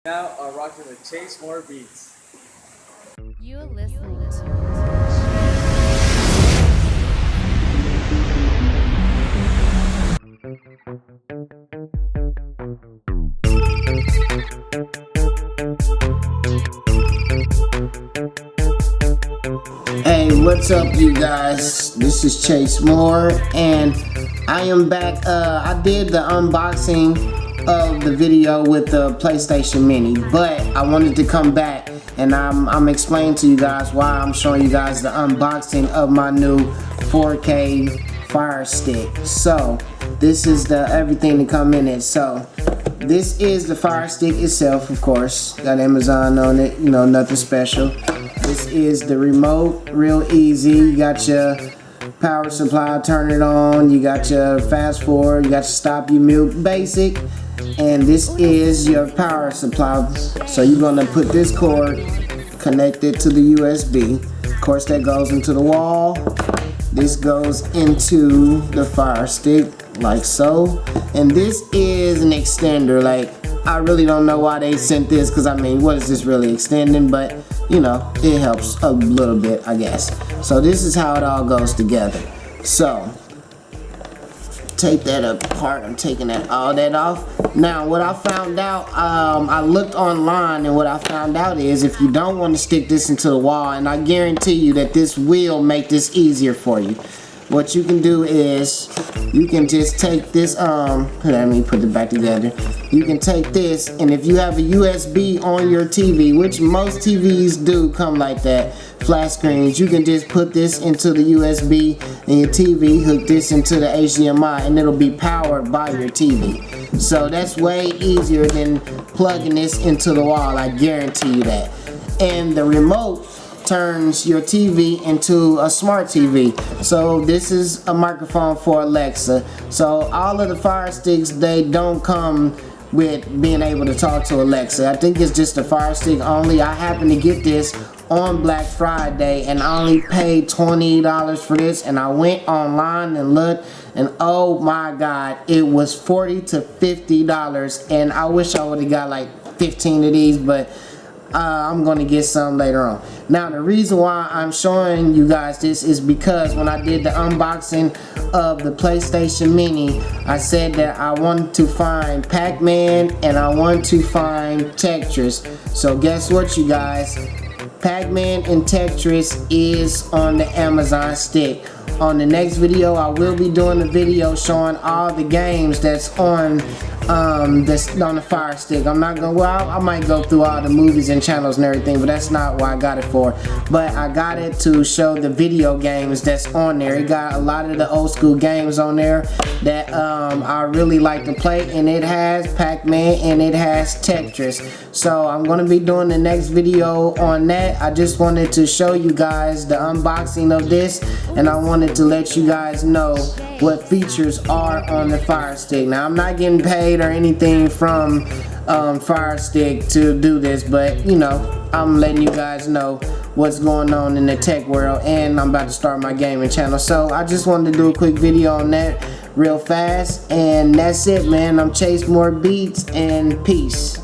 Now I'm rocking with Chase More Beats. You listening to Hey, what's up, you guys? This is Chase Moore, and I am back. I did the unboxing of the video with the PlayStation Mini, but I wanted to come back and I'm explaining to you guys why I'm showing you guys the unboxing of my new 4K Fire Stick. So, this is the everything to come in it. So, this is the Fire Stick itself, of course. Got Amazon on it, you know, nothing special. This is the remote, real easy. You got your power supply, turn it on. You got your fast forward, you got your stop, you mute, basic. And this is your power supply. So you're gonna put this cord, connect it to the USB. Of course, that goes into the wall. This goes into the Fire Stick, like so. And this is an extender. Like, I really don't know why they sent this, because I mean, what is this really extending? But you know, it helps a little bit, I guess. So this is how it all goes together. So take that apart. I'm taking all that off. Now, what I found out, I looked online, and what I found out is if you don't want to stick this into the wall, and I guarantee you that this will make this easier for you. What you can do is you can just take this, let me put it back together. You can take this, and if you have a USB on your TV, which most TVs do come like that, flat screens, you can just put this into the USB and your TV, hook this into the HDMI, and it'll be powered by your TV. So that's way easier than plugging this into the wall, I guarantee you that. And the remote turns your TV into a smart TV. So this is a microphone for Alexa. So all of the Fire Sticks, they don't come with being able to talk to Alexa. I think it's just a Fire Stick only. I happened to get this on Black Friday, and I only paid $20 for this, and I went online and looked, and oh my god, it was $40 to $50, and I wish I would have got like 15 of these, but I'm gonna get some later on. Now, the reason why I'm showing you guys this is because when I did the unboxing of the PlayStation Mini, I said that I wanted to find Pac-Man and I want to find Tetris. So guess what, you guys? Pac-Man and Tetris is on the Amazon stick. On the next video, I will be doing a video showing all the games that's on the Fire Stick. I'm not gonna, well, I might go through all the movies and channels and everything, but that's not what I got it for. But I got it to show the video games that's on there. It got a lot of the old school games on there that I really like to play, and it has Pac-Man and it has Tetris. So I'm gonna be doing the next video on that. I just wanted to show you guys the unboxing of this, and I wanted to let you guys know what features are on the Fire Stick. Now, I'm not getting paid or anything from Fire Stick to do this, but you know, I'm letting you guys know what's going on in the tech world, and I'm about to start my gaming channel. So I just wanted to do a quick video on that real fast, and that's it, man. I'm Chase More Beats, and peace.